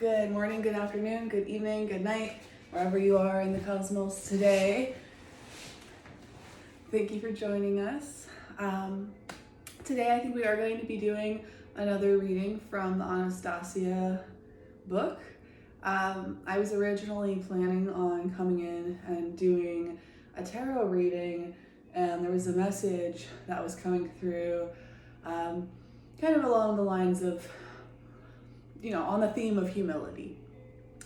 Good morning, good afternoon, good evening, good night, wherever you are in the cosmos today. Thank you for joining us. Today I think we are going to be doing another reading from the Anastasia book. I was originally planning on coming in and doing a tarot reading, and there was a message that was coming through kind of along the lines of, on the theme of humility,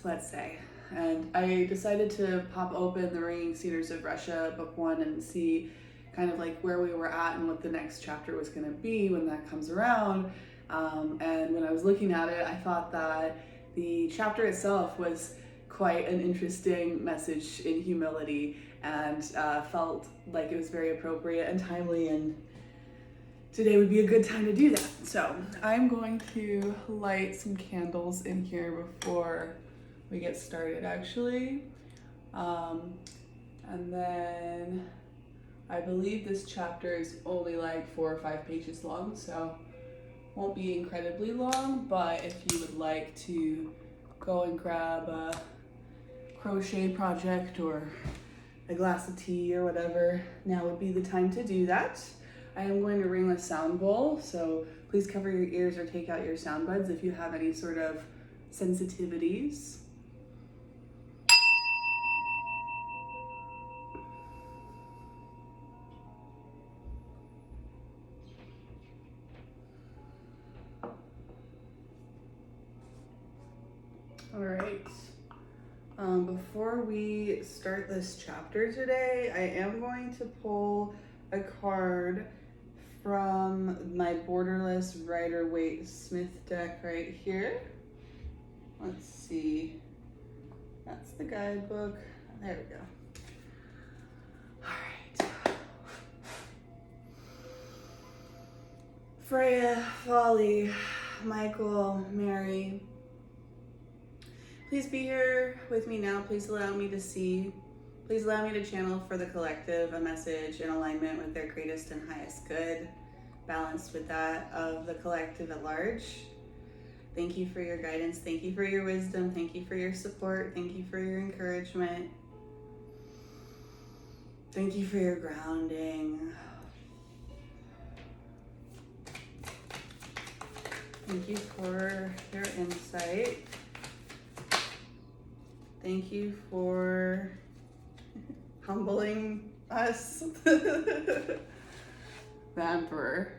let's say. And I decided to pop open the Ringing Cedars of Russia, book 1, and see kind of like where we were at and what the next chapter was going to be when that comes around. And when I was looking at it, I thought that the chapter itself was quite an interesting message in humility, and felt like it was very appropriate and timely, and today would be a good time to do that. So I'm going to light some candles in here before we get started, actually. And then I believe this chapter is only like 4 or 5 pages long, so won't be incredibly long, but if you would like to go and grab a crochet project or a glass of tea or whatever, now would be the time to do that. I am going to ring the sound bowl, so please cover your ears or take out your sound buds if you have any sort of sensitivities. All right. Before we start this chapter today, I am going to pull a card from my Borderless Rider-Waite Smith deck right here. Let's see. That's the guidebook. There we go. All right. Freya, Folly, Michael, Mary, please be here with me now. Please allow me to see. Please allow me to channel for the collective a message in alignment with their greatest and highest good, balanced with that of the collective at large. Thank you for your guidance. Thank you for your wisdom. Thank you for your support. Thank you for your encouragement. Thank you for your grounding. Thank you for your insight. Thank you for humbling us. The Emperor.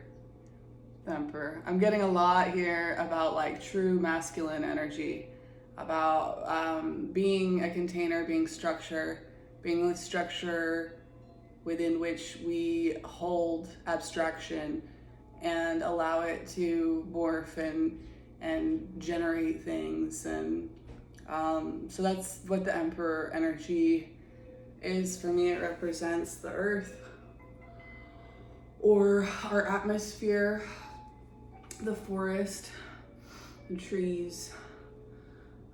I'm getting a lot here about like true masculine energy, about being a container, being structure, being the structure within which we hold abstraction and allow it to morph and generate things. And so that's what the Emperor energy is for me. It represents the earth or our atmosphere, the forest, the trees,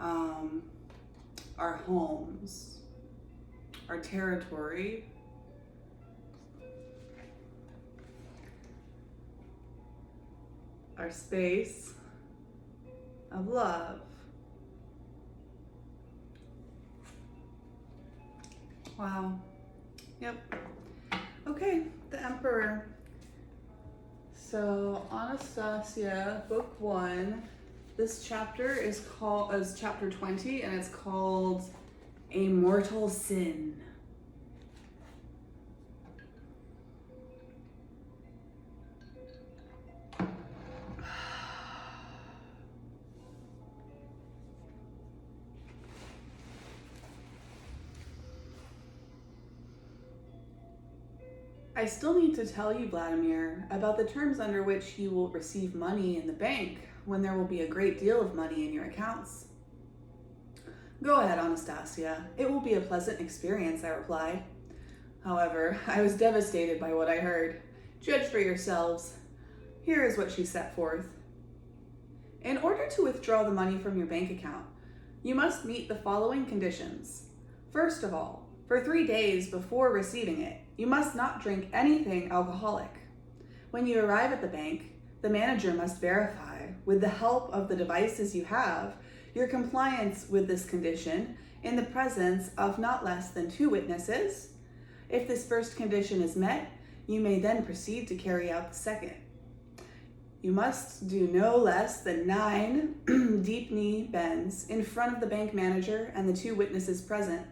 our homes, our territory, our space of love. Wow. Yep. Okay, the Emperor. So Anastasia, book 1. This chapter is chapter 20, and it's called A Mortal Sin. I still need to tell you, Vladimir, about the terms under which you will receive money in the bank when there will be a great deal of money in your accounts. Go ahead, Anastasia. It will be a pleasant experience, I replied. However, I was devastated by what I heard. Judge for yourselves. Here is what she set forth. In order to withdraw the money from your bank account, you must meet the following conditions. First of all, for 3 days before receiving it, you must not drink anything alcoholic. When you arrive at the bank, the manager must verify, with the help of the devices you have, your compliance with this condition in the presence of not less than 2 witnesses. If this first condition is met, you may then proceed to carry out the second. You must do no less than 9 deep knee bends in front of the bank manager and the 2 witnesses present.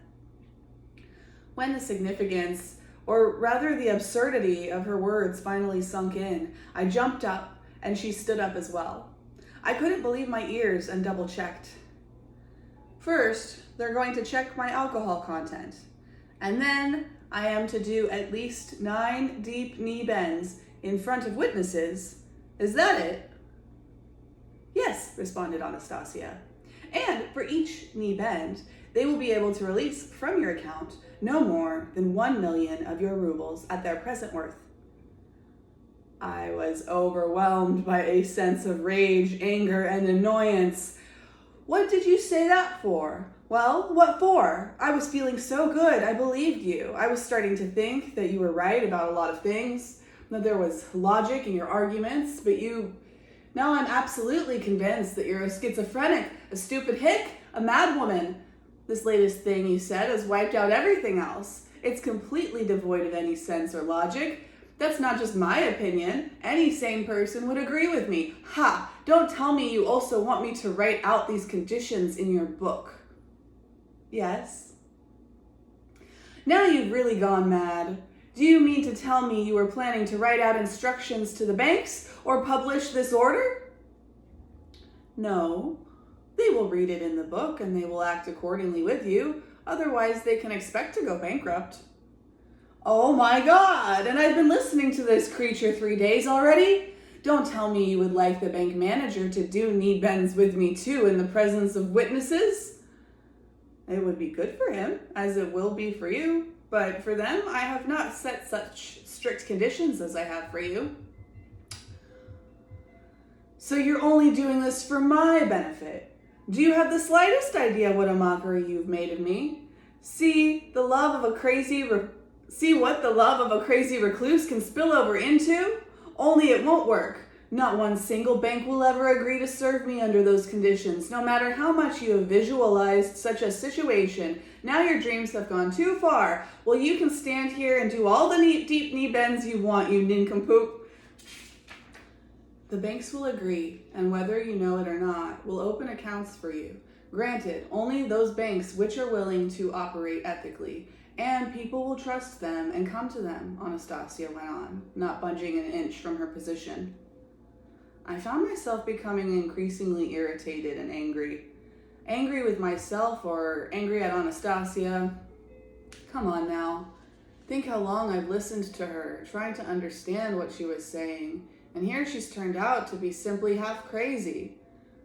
When the significance, or rather the absurdity of her words finally sunk in, I jumped up and she stood up as well. I couldn't believe my ears and double-checked. First, they're going to check my alcohol content, and then I am to do at least 9 deep knee bends in front of witnesses. Is that it? Yes, responded Anastasia. And for each knee bend, they will be able to release from your account no more than 1 million of your rubles at their present worth. I was overwhelmed by a sense of rage, anger, and annoyance. What did you say that for? Well, what for? I was feeling so good, I believed you. I was starting to think that you were right about a lot of things, that there was logic in your arguments, but now I'm absolutely convinced that you're a schizophrenic, a stupid hick, a mad woman. This latest thing you said has wiped out everything else. It's completely devoid of any sense or logic. That's not just my opinion. Any sane person would agree with me. Ha! Don't tell me you also want me to write out these conditions in your book. Yes. Now you've really gone mad. Do you mean to tell me you were planning to write out instructions to the banks or publish this order? No. They will read it in the book and they will act accordingly with you. Otherwise, they can expect to go bankrupt. Oh my God, and I've been listening to this creature 3 days already? Don't tell me you would like the bank manager to do knee bends with me too in the presence of witnesses? It would be good for him, as it will be for you. But for them, I have not set such strict conditions as I have for you. So you're only doing this for my benefit. Do you have the slightest idea what a mockery you've made of me? See what the love of a crazy recluse can spill over into? Only it won't work. Not one single bank will ever agree to serve me under those conditions, no matter how much you have visualized such a situation. Now your dreams have gone too far. Well, you can stand here and do all the deep knee bends you want, you nincompoop. The banks will agree, and whether you know it or not, will open accounts for you. Granted, only those banks which are willing to operate ethically, and people will trust them and come to them, Anastasia went on, not budging an inch from her position. I found myself becoming increasingly irritated and angry. Angry with myself or angry at Anastasia? Come on now. Think how long I've listened to her, trying to understand what she was saying, and here she's turned out to be simply half crazy.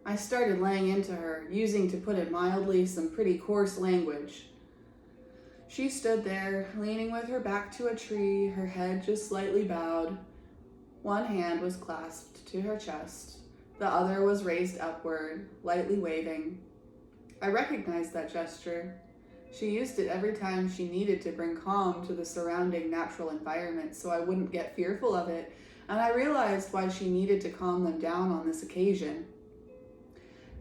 I started laying into her, using, to put it mildly, some pretty coarse language. She stood there, leaning with her back to a tree, her head just slightly bowed. One hand was clasped to her chest. The other was raised upward, lightly waving. I recognized that gesture. She used it every time she needed to bring calm to the surrounding natural environment so I wouldn't get fearful of it, and I realized why she needed to calm them down on this occasion.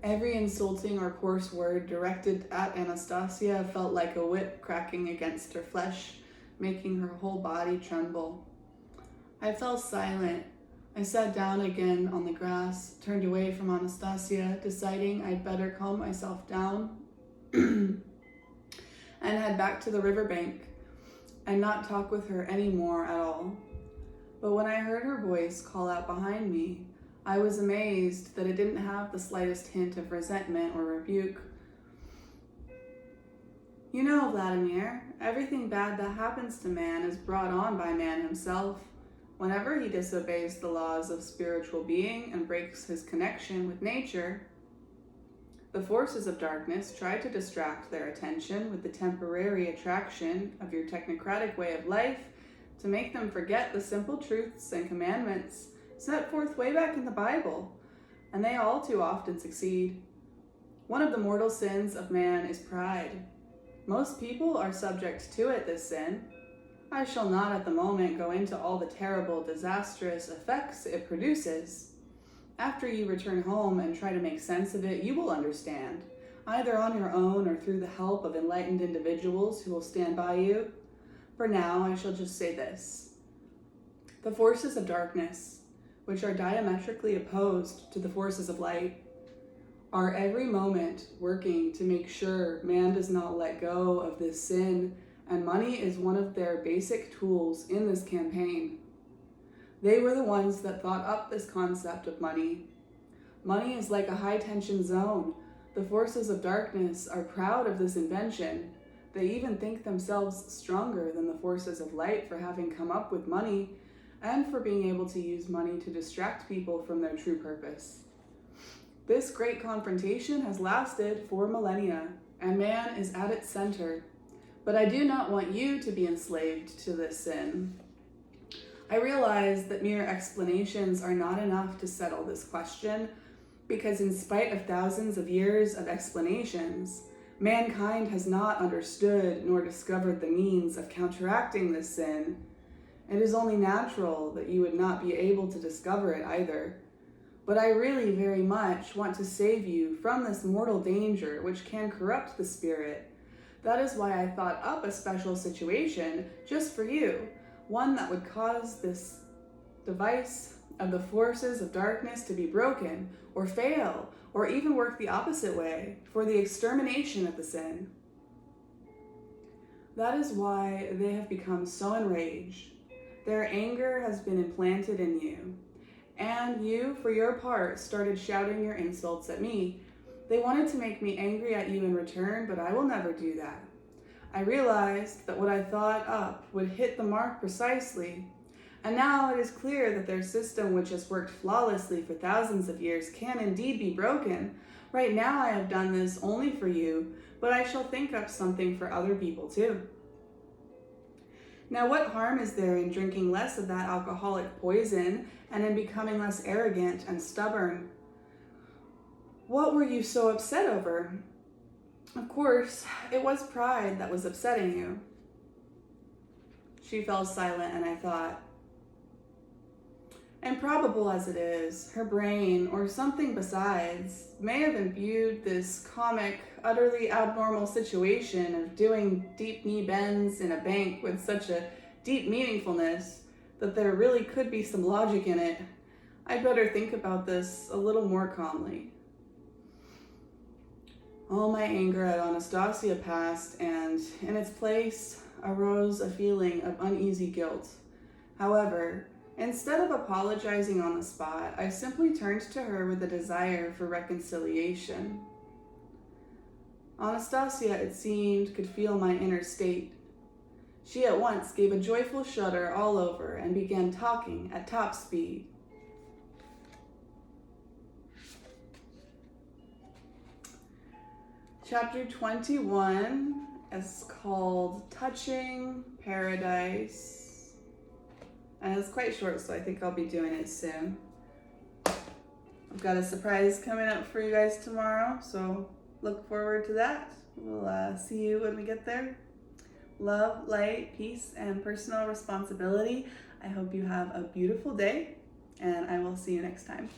Every insulting or coarse word directed at Anastasia felt like a whip cracking against her flesh, making her whole body tremble. I fell silent. I sat down again on the grass, turned away from Anastasia, deciding I'd better calm myself down and head back to the riverbank and not talk with her anymore at all. But when I heard her voice call out behind me, I was amazed that it didn't have the slightest hint of resentment or rebuke. You know, Vladimir, everything bad that happens to man is brought on by man himself. Whenever he disobeys the laws of spiritual being and breaks his connection with nature, the forces of darkness try to distract their attention with the temporary attraction of your technocratic way of life to make them forget the simple truths and commandments set forth way back in the Bible, and they all too often succeed. One of the mortal sins of man is pride. Most people are subject to it, this sin. I shall not at the moment go into all the terrible, disastrous effects it produces. After you return home and try to make sense of it, you will understand, either on your own or through the help of enlightened individuals who will stand by you. For now, I shall just say this. The forces of darkness, which are diametrically opposed to the forces of light, are every moment working to make sure man does not let go of this sin, and money is one of their basic tools in this campaign. They were the ones that thought up this concept of money. Money is like a high-tension zone. The forces of darkness are proud of this invention. They even think themselves stronger than the forces of light for having come up with money and for being able to use money to distract people from their true purpose. This great confrontation has lasted for millennia, and man is at its center. But I do not want you to be enslaved to this sin. I realize that mere explanations are not enough to settle this question, because in spite of thousands of years of explanations, mankind has not understood nor discovered the means of counteracting this sin. It is only natural that you would not be able to discover it either. But I really very much want to save you from this mortal danger which can corrupt the spirit. That is why I thought up a special situation just for you, one that would cause this device of the forces of darkness to be broken, or fail, or even work the opposite way, for the extermination of the sin. That is why they have become so enraged. Their anger has been implanted in you, and you, for your part, started shouting your insults at me. They wanted to make me angry at you in return, but I will never do that. I realized that what I thought up would hit the mark precisely, and now it is clear that their system, which has worked flawlessly for thousands of years, can indeed be broken. Right now I have done this only for you, but I shall think up something for other people too. Now what harm is there in drinking less of that alcoholic poison and in becoming less arrogant and stubborn? What were you so upset over? Of course, it was pride that was upsetting you. She fell silent, and I thought, improbable as it is, her brain, or something besides, may have imbued this comic, utterly abnormal situation of doing deep knee bends in a bank with such a deep meaningfulness that there really could be some logic in it. I'd better think about this a little more calmly. All my anger at Anastasia passed, and in its place arose a feeling of uneasy guilt. However, instead of apologizing on the spot, I simply turned to her with a desire for reconciliation. Anastasia, it seemed, could feel my inner state. She at once gave a joyful shudder all over and began talking at top speed. Chapter 21 is called Touching Paradise, and it's quite short, so I think I'll be doing it soon. I've got a surprise coming up for you guys tomorrow, so look forward to that. We'll see you when we get there. Love, light, peace, and personal responsibility. I hope you have a beautiful day, and I will see you next time.